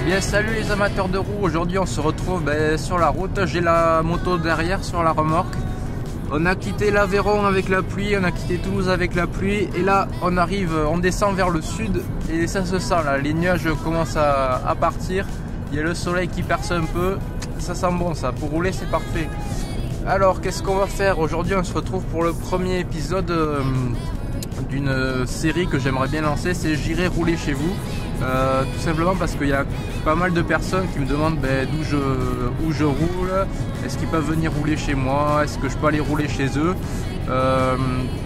Bien salut les amateurs de roues, aujourd'hui on se retrouve sur la route, j'ai la moto derrière sur la remorque. On a quitté l'Aveyron avec la pluie, on a quitté Toulouse avec la pluie et là on descend vers le sud et ça se sent là, les nuages commencent à partir, il y a le soleil qui perce un peu, ça sent bon ça, pour rouler c'est parfait. Alors qu'est-ce qu'on va faire aujourd'hui? On se retrouve pour le premier épisode d'une série que j'aimerais bien lancer, c'est J'irai rouler chez vous. Tout simplement parce qu'il y a pas mal de personnes qui me demandent où je roule, est-ce qu'ils peuvent venir rouler chez moi, est-ce que je peux aller rouler chez eux.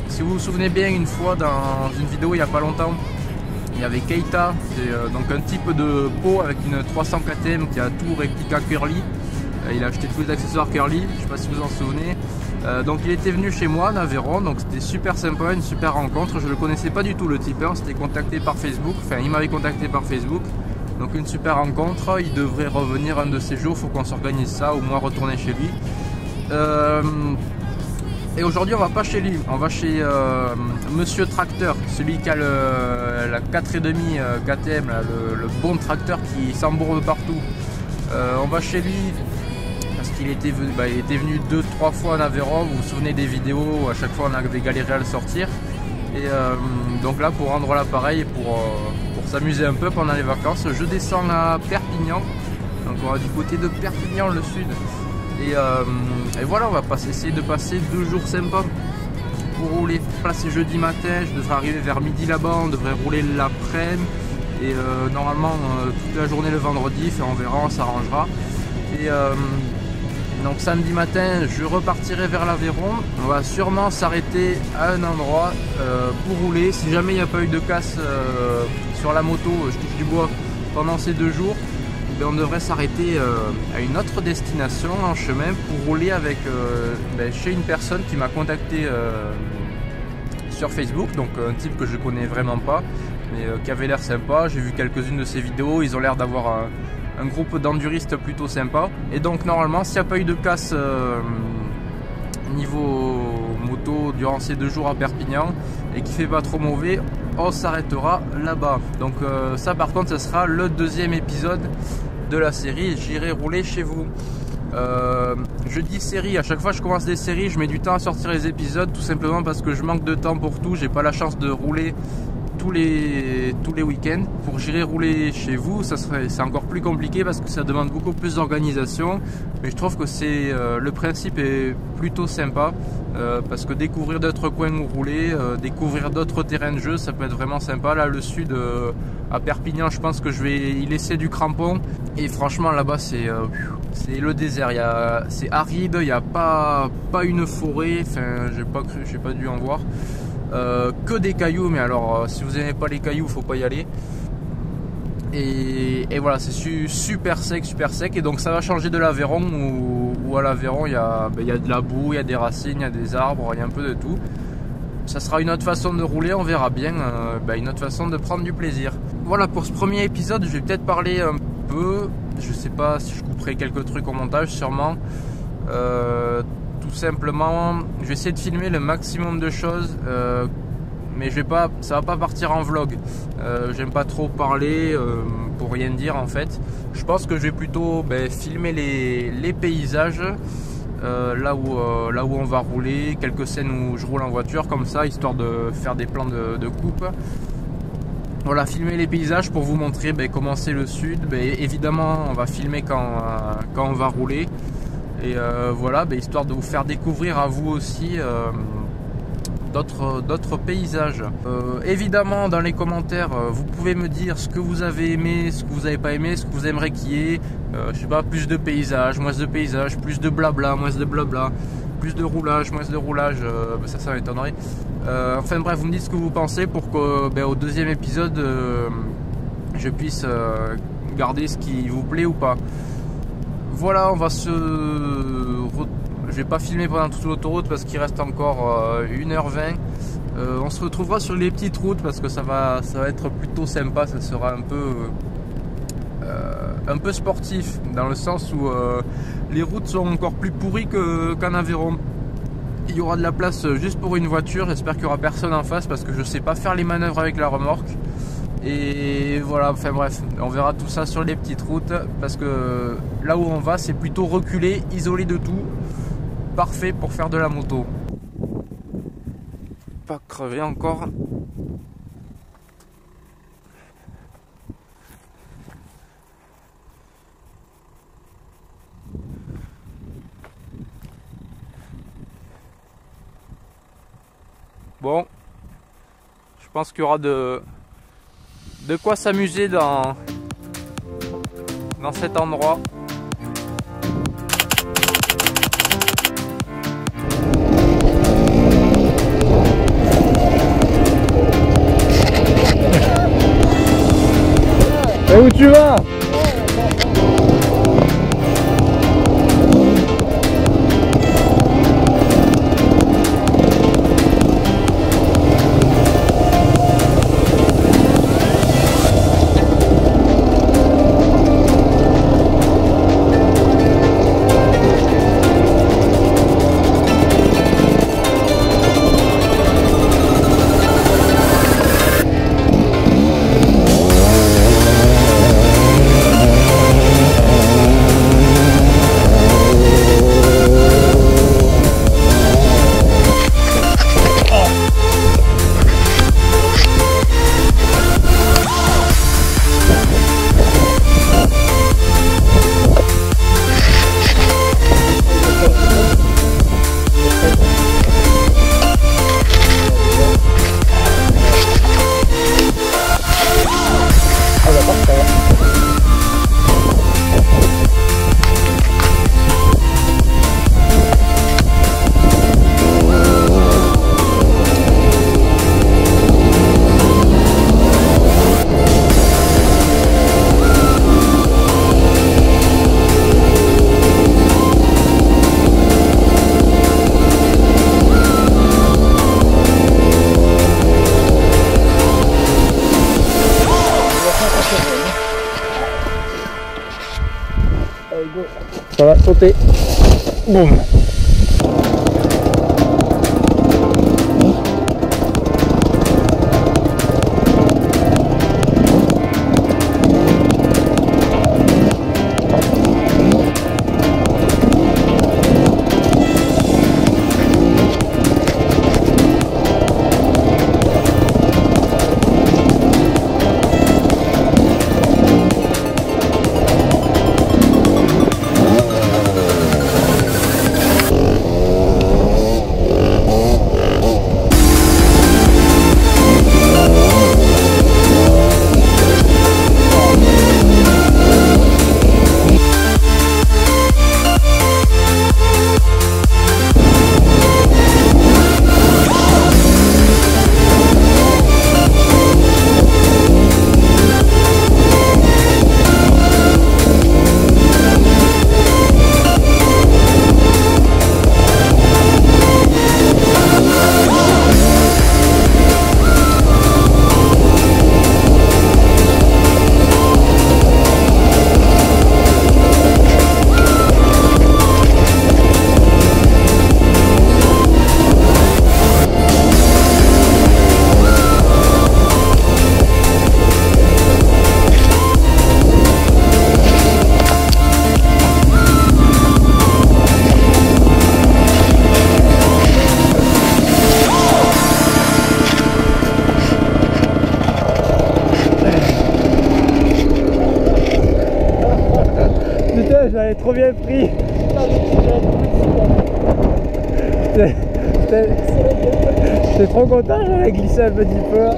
Si vous vous souvenez bien, une fois dans une vidéo il n'y a pas longtemps, il y avait Keita, c'est donc un type de Pau avec une 300 KTM qui a tout réplica Curly. Il a acheté tous les accessoires Curly, je ne sais pas si vous en souvenez. Donc il était venu chez moi en Aveyron, donc c'était super sympa, une super rencontre. Je ne le connaissais pas du tout le type, on s'était contacté par Facebook, enfin il m'avait contacté par Facebook. Donc une super rencontre, il devrait revenir un de ces jours, il faut qu'on s'organise ça, ou moi retourner chez lui. Et aujourd'hui on va pas chez lui, on va chez Monsieur Tracteur, celui qui a la 4,5 KTM, là, le bon tracteur qui s'embourbe partout. On va chez lui parce qu'il était venu 2-3 fois en Aveyron, vous vous souvenez des vidéos, à chaque fois on avait galéré à le sortir. Et donc là pour rendre l'appareil, pour s'amuser un peu pendant les vacances, je descends à Perpignan, donc on va du côté de Perpignan le sud. Et voilà, on va essayer de passer 2 jours sympas pour rouler. Là c'est jeudi matin, je devrais arriver vers midi là-bas, on devrait rouler l'après-midi. Et normalement toute la journée le vendredi, on verra, on s'arrangera. Et donc samedi matin je repartirai vers l'Aveyron. On va sûrement s'arrêter à un endroit pour rouler. Si jamais il n'y a pas eu de casse sur la moto, je touche du bois, pendant ces 2 jours, on devrait s'arrêter à une autre destination en chemin pour rouler avec chez une personne qui m'a contacté sur Facebook, donc un type que je connais vraiment pas, mais qui avait l'air sympa. J'ai vu quelques-unes de ses vidéos, ils ont l'air d'avoir un groupe d'enduristes plutôt sympa. Et donc normalement s'il n'y a pas eu de casse niveau moto durant ces 2 jours à Perpignan et qu'il fait pas trop mauvais, on s'arrêtera là-bas. Donc ça par contre ce sera le 2e épisode de la série J'irai rouler chez vous. Je dis série, à chaque fois que je commence des séries je mets du temps à sortir les épisodes, tout simplement parce que je manque de temps pour tout, j'ai pas la chance de rouler tous les week-ends. Pour J'irai rouler chez vous, c'est encore plus compliqué parce que ça demande beaucoup plus d'organisation, mais je trouve que le principe est plutôt sympa parce que découvrir d'autres coins où rouler, découvrir d'autres terrains de jeu, ça peut être vraiment sympa. Là le sud à Perpignan, je pense que je vais y laisser du crampon, et franchement là-bas c'est le désert, c'est aride, il n'y a pas une forêt, enfin j'ai pas dû en voir. Que des cailloux, mais alors si vous n'aimez pas les cailloux, faut pas y aller. Et voilà, c'est super sec, et donc ça va changer de l'Aveyron où à l'Aveyron il y a de la boue, il y a des racines, il y a des arbres, il y a un peu de tout. Ça sera une autre façon de rouler, on verra bien, une autre façon de prendre du plaisir. Voilà pour ce premier épisode, je vais peut-être parler un peu, je sais pas si je couperai quelques trucs au montage, sûrement. Tout simplement, je vais essayer de filmer le maximum de choses, mais ça va pas partir en vlog. J'aime pas trop parler pour rien dire en fait. Je pense que je vais plutôt filmer les paysages, là où on va rouler, quelques scènes où je roule en voiture comme ça, histoire de faire des plans de coupe. Voilà, filmer les paysages pour vous montrer comment c'est le sud. Évidemment on va filmer quand on va rouler. Et voilà, histoire de vous faire découvrir à vous aussi d'autres paysages. Évidemment dans les commentaires vous pouvez me dire ce que vous avez aimé, ce que vous n'avez pas aimé, ce que vous aimeriez qu'il y ait, je sais pas, plus de paysages, moins de paysages, plus de blabla, moins de blabla, plus de roulage, moins de roulage, ça m'étonnerait. Enfin bref, vous me dites ce que vous pensez pour qu'au 2e épisode je puisse garder ce qui vous plaît ou pas. Voilà, je vais pas filmer pendant toute l'autoroute parce qu'il reste encore 1h20. On se retrouvera sur les petites routes parce que ça va être plutôt sympa, ça sera un peu sportif dans le sens où les routes sont encore plus pourries qu'en Aveyron. Il y aura de la place juste pour une voiture, j'espère qu'il n'y aura personne en face parce que je sais pas faire les manœuvres avec la remorque. Et voilà, enfin bref, on verra tout ça sur les petites routes parce que là où on va c'est plutôt reculé, isolé de tout, parfait pour faire de la moto. Pas crevé encore. Bon, je pense qu'il y aura de quoi s'amuser dans cet endroit. Et où tu vas? Ça va sauter. Boum. Je l'avais trop bien pris. J'étais trop content, j'avais glissé un petit peu.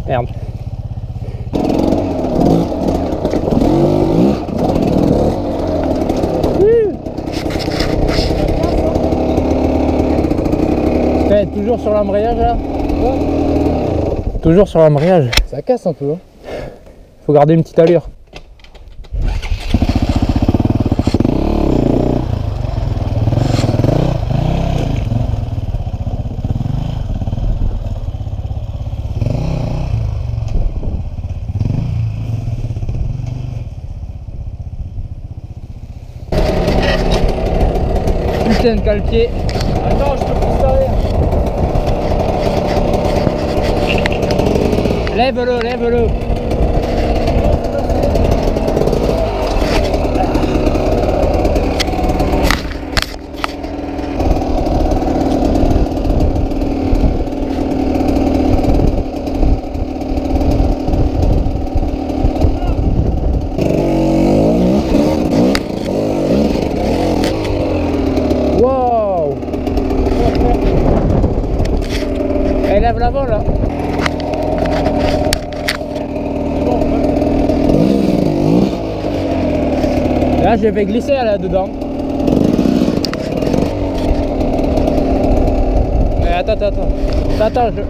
Merde. Toujours sur l'embrayage là? Ouais. Toujours sur l'embrayage. Ça casse un peu. Hein. Faut garder une petite allure. c'est un cale-pied. Attends, je te pousse derrière. Lève-le, lève-le. Wow. Elle lève l'avant là. Là, je vais glisser là-dedans. Attends, je...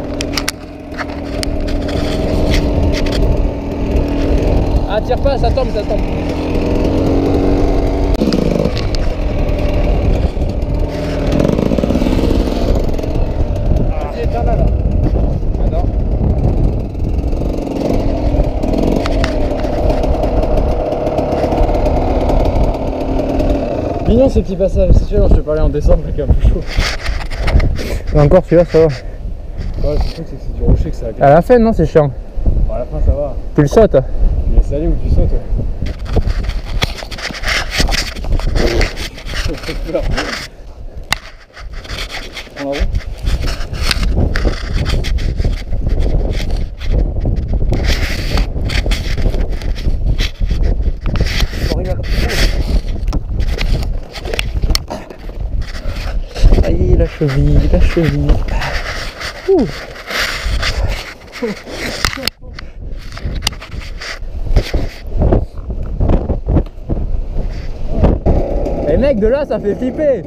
Ah, tire pas, ça tombe. Vas-y, éteins là. Attends. Mignon ces petits passages, c'est sûr, je te parlais en décembre avec un peu chaud. Encore celui-là, ça va. Ouais, c'est sûr que c'est du rocher que ça a. À la fin, non, c'est chiant. Bon, à la fin, ça va. Tu le sautes. Tu laisses aller ou tu sautes, ouais. Ça fait peur. Prends la roue. Aïe, la cheville. Ouh. Eh mec, de là, ça fait flipper.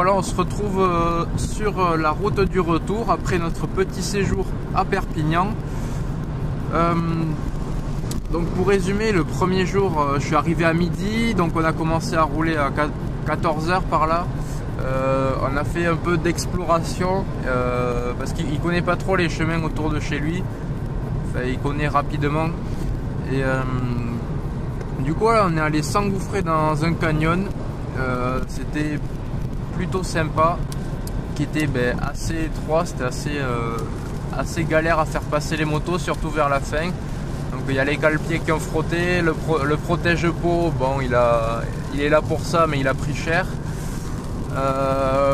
voilà, on se retrouve sur la route du retour après notre petit séjour à Perpignan. Donc pour résumer, le premier jour, je suis arrivé à midi, donc on a commencé à rouler à 14 h par là. On a fait un peu d'exploration parce qu'il connaît pas trop les chemins autour de chez lui. Enfin, il connaît rapidement. Et du coup, là, on est allé s'engouffrer dans un canyon. C'était plutôt sympa, qui était assez étroit, c'était assez galère à faire passer les motos, surtout vers la fin. Donc il y a les cale-pieds qui ont frotté, le protège-peau, bon il est là pour ça, mais il a pris cher.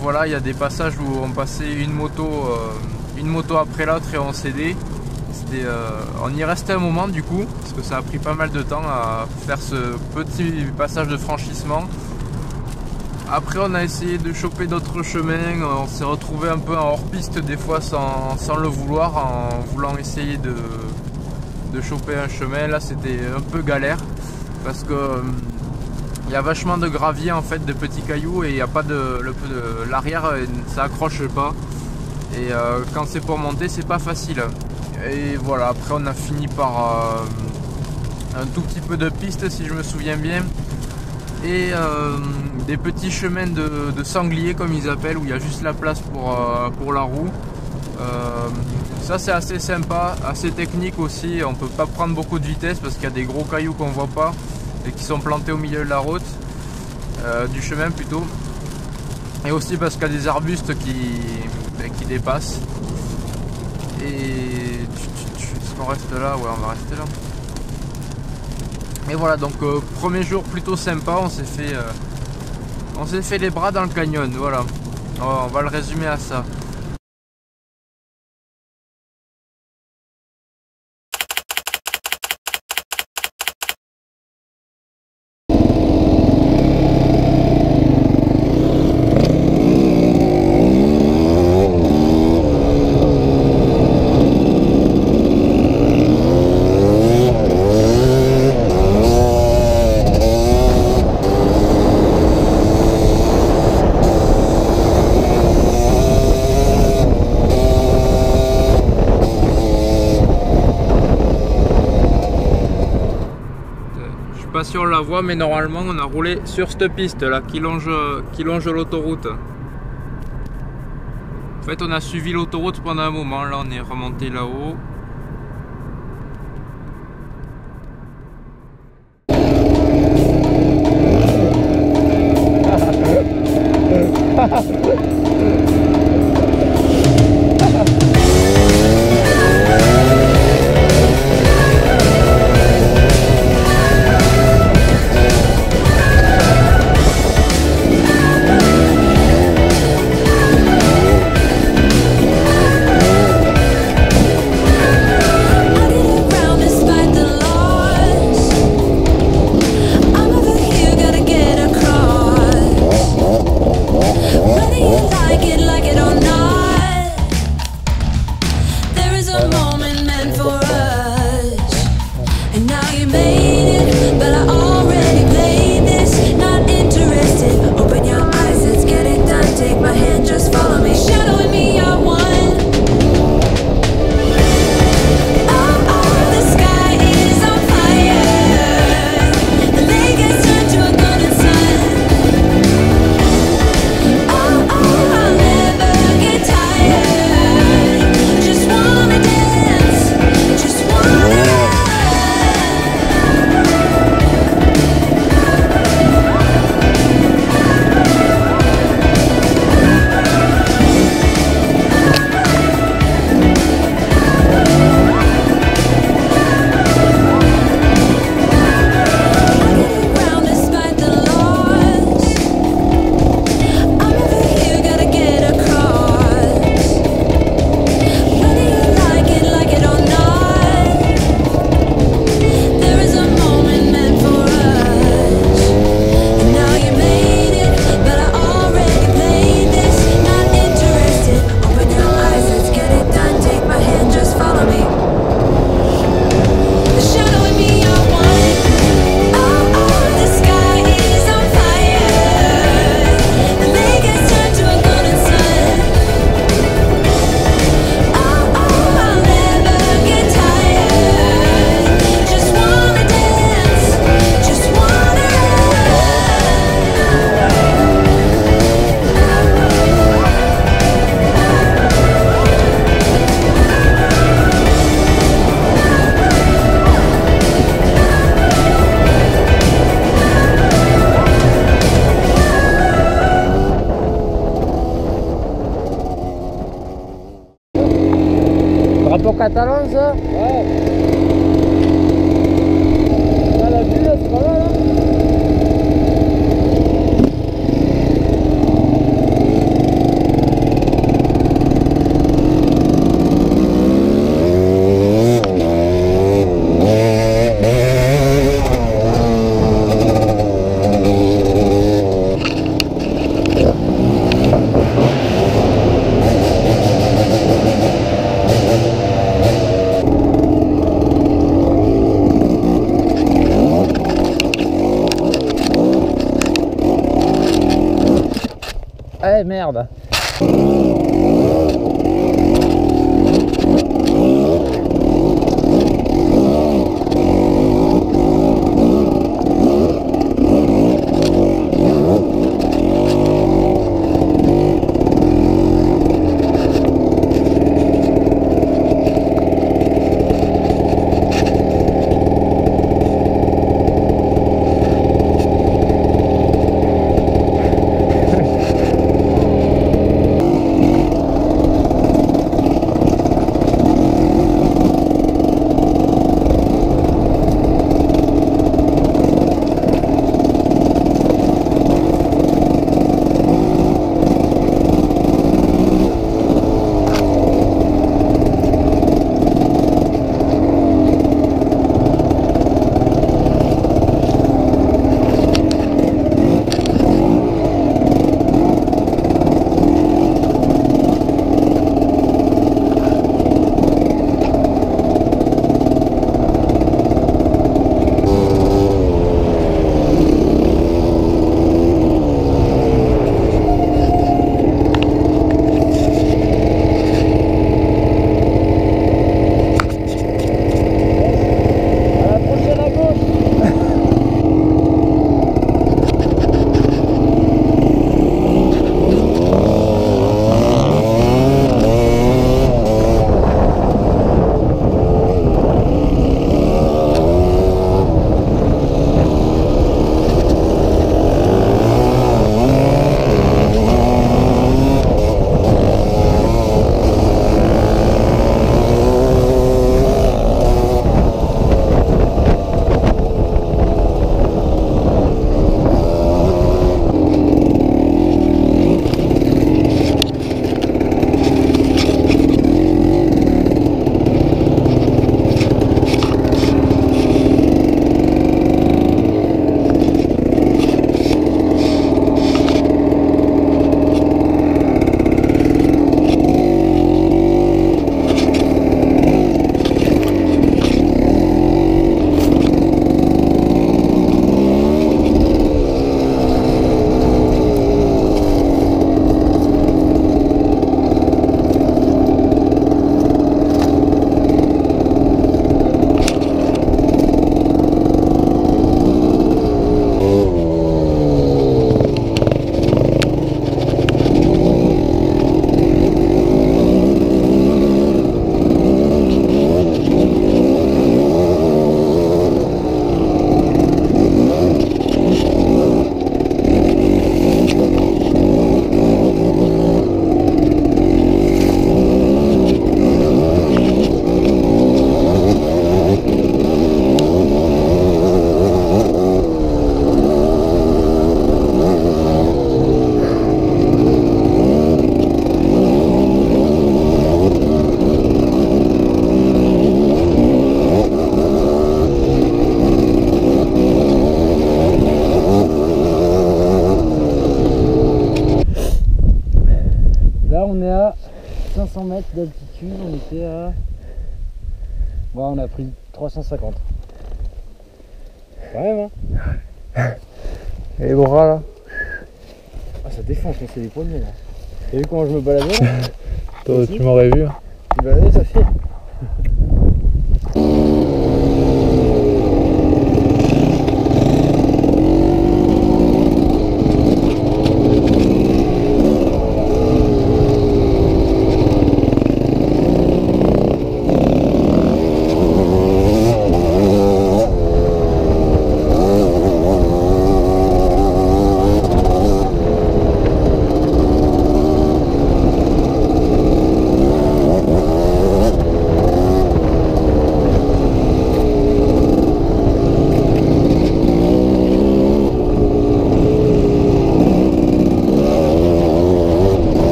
Voilà, il y a des passages où on passait une moto après l'autre et on cédait. On y restait un moment du coup, parce que ça a pris pas mal de temps à faire ce petit passage de franchissement. Après on a essayé de choper d'autres chemins, on s'est retrouvé un peu en hors-piste des fois sans le vouloir, en voulant essayer de choper un chemin. Là c'était un peu galère, parce que il y a vachement de gravier en fait, de petits cailloux, et il n'y a pas l'arrière, ça accroche pas. Et quand c'est pour monter, c'est pas facile. Et voilà, après on a fini par un tout petit peu de piste si je me souviens bien. Et des petits chemins de sangliers comme ils appellent, où il y a juste la place pour la roue. Ça c'est assez sympa, assez technique aussi. On peut pas prendre beaucoup de vitesse parce qu'il y a des gros cailloux qu'on voit pas et qui sont plantés au milieu de la route, du chemin plutôt. Et aussi parce qu'il y a des arbustes qui dépassent. Et est-ce qu'on reste là? Ouais, on va rester là. Et voilà, donc premier jour plutôt sympa, on s'est fait les bras dans le canyon, voilà. On va le résumer à ça. Pas sur la voie, mais normalement on a roulé sur cette piste là qui longe l'autoroute. En fait on a suivi l'autoroute pendant un moment, là on est remonté là-haut. Drapeau catalan ça? Ouais. Là, la vue là, c'est pas mal, hein. Eh merde. on est à 500 mètres d'altitude, on était à... Ouais, on a pris 350. Quand même, hein. Et les bras là. Ah, ça défonce, mais c'est les poignets là. T'as vu comment je me baladais là? Toi, tu m'aurais vu. Tu me baladais, ça fait.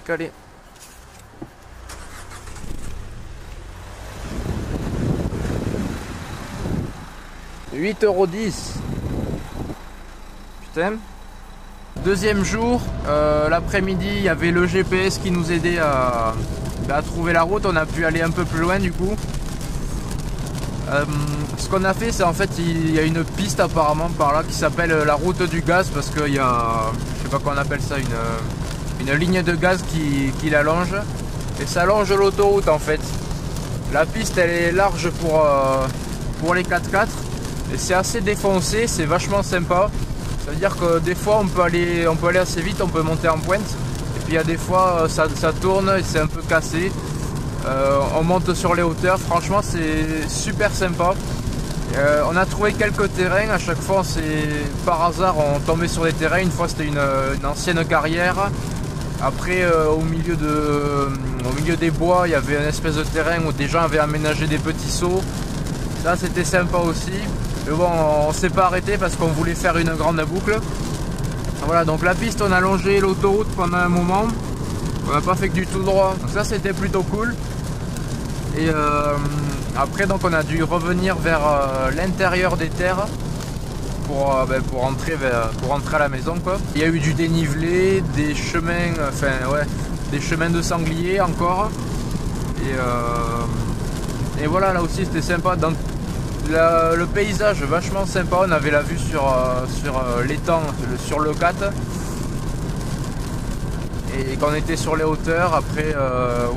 calé. €8,10. Putain. Deuxième jour, l'après-midi, il y avait le GPS qui nous aidait à trouver la route. On a pu aller un peu plus loin du coup. Ce qu'on a fait, c'est en fait il y a une piste apparemment par là qui s'appelle la route du gaz, parce qu'il y a, je sais pas comment on appelle ça, une ligne de gaz qui la longe, et ça longe l'autoroute en fait. La piste elle est large pour les 4x4 et c'est assez défoncé, c'est vachement sympa. Ça veut dire que des fois on peut aller assez vite, on peut monter en pointe, et puis il y a des fois ça tourne et c'est un peu cassé. On monte sur les hauteurs, franchement c'est super sympa. On a trouvé quelques terrains, à chaque fois par hasard on tombait sur des terrains. Une fois c'était une ancienne carrière. Après au milieu des bois il y avait une espèce de terrain où des gens avaient aménagé des petits sauts. Ça c'était sympa aussi. Mais bon, on s'est pas arrêté parce qu'on voulait faire une grande boucle. Voilà, donc la piste on a longé l'autoroute pendant un moment. On n'a pas fait que du tout droit, donc ça c'était plutôt cool. Et après donc on a dû revenir vers l'intérieur des terres pour rentrer à la maison quoi. Il y a eu du dénivelé, des chemins, des chemins de sangliers encore. Et voilà, là aussi c'était sympa. Donc le paysage vachement sympa, on avait la vue sur l'étang, sur le 4. Et quand on était sur les hauteurs, après,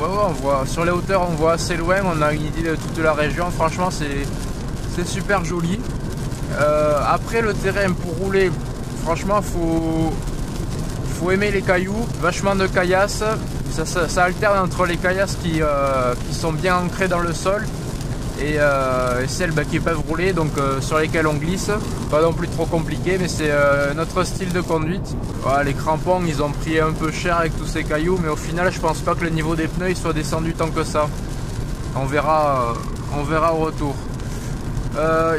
on voit sur les hauteurs, on voit assez loin, on a une idée de toute la région. Franchement, c'est super joli. Après, le terrain pour rouler, franchement, faut aimer les cailloux, vachement de caillasses. Ça alterne entre les caillasses qui sont bien ancrées dans le sol et celles qui peuvent rouler, donc sur lesquelles on glisse. Pas non plus trop compliqué, mais c'est notre style de conduite. Voilà, les crampons ils ont pris un peu cher avec tous ces cailloux, mais au final je pense pas que le niveau des pneus il soit descendu tant que ça. On verra au retour.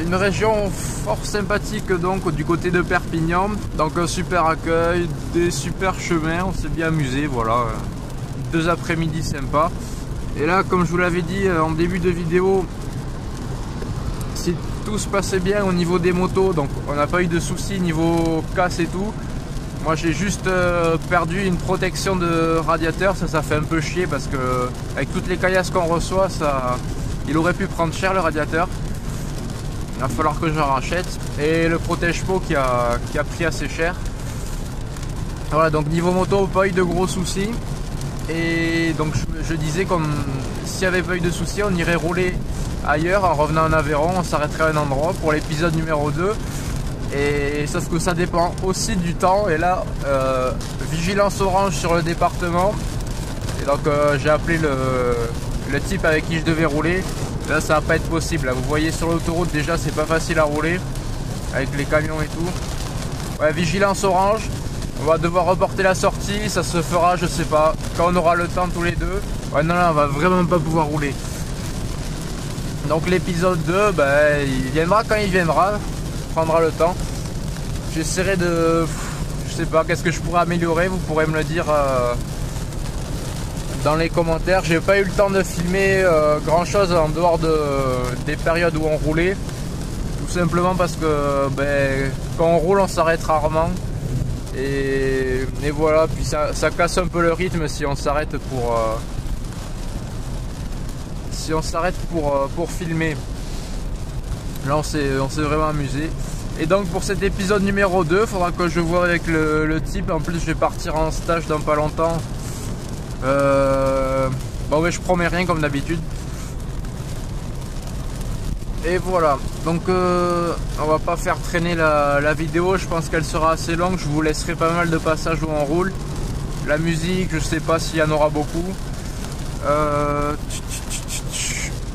Une région fort sympathique donc du côté de Perpignan, donc un super accueil, des super chemins, on s'est bien amusé, voilà. 2 après-midi sympas. Et là, comme je vous l'avais dit en début de vidéo, si tout se passait bien au niveau des motos, donc on n'a pas eu de soucis niveau casse et tout. Moi j'ai juste perdu une protection de radiateur, ça fait un peu chier parce que avec toutes les caillasses qu'on reçoit, il aurait pu prendre cher le radiateur. Il va falloir que j'en rachète. Et le protège-peau qui a pris assez cher. Voilà, donc niveau moto, pas eu de gros soucis. Et donc je disais que s'il n'y avait pas eu de soucis, on irait rouler ailleurs en revenant en Aveyron, on s'arrêterait à un endroit pour l'épisode numéro 2. Et sauf que ça dépend aussi du temps. Et là, vigilance orange sur le département. Et donc j'ai appelé le type avec qui je devais rouler. Là ça va pas être possible. Là, vous voyez sur l'autoroute déjà c'est pas facile à rouler avec les camions et tout. Ouais, vigilance orange. On va devoir reporter la sortie, ça se fera, je sais pas, quand on aura le temps tous les deux. Ouais, non, là, on va vraiment pas pouvoir rouler. Donc l'épisode 2, il viendra quand il viendra, prendra le temps. J'essaierai de... Je sais pas, qu'est-ce que je pourrais améliorer, vous pourrez me le dire dans les commentaires. J'ai pas eu le temps de filmer grand chose en dehors des périodes où on roulait. Tout simplement parce que quand on roule, on s'arrête rarement. Et voilà, puis ça casse un peu le rythme si on s'arrête pour filmer. Là on s'est vraiment amusé. Et donc pour cet épisode numéro 2, il faudra que je voie avec le type. En plus je vais partir en stage dans pas longtemps. Je promets rien comme d'habitude. Et voilà, donc on va pas faire traîner la vidéo, je pense qu'elle sera assez longue, je vous laisserai pas mal de passages où on roule. La musique, je sais pas s'il y en aura beaucoup.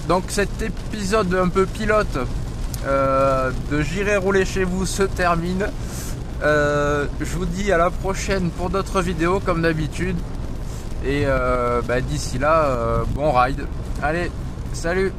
Donc cet épisode un peu pilote de J'irai rouler chez vous se termine. Je vous dis à la prochaine pour d'autres vidéos comme d'habitude. Et d'ici là, bon ride. Allez, salut!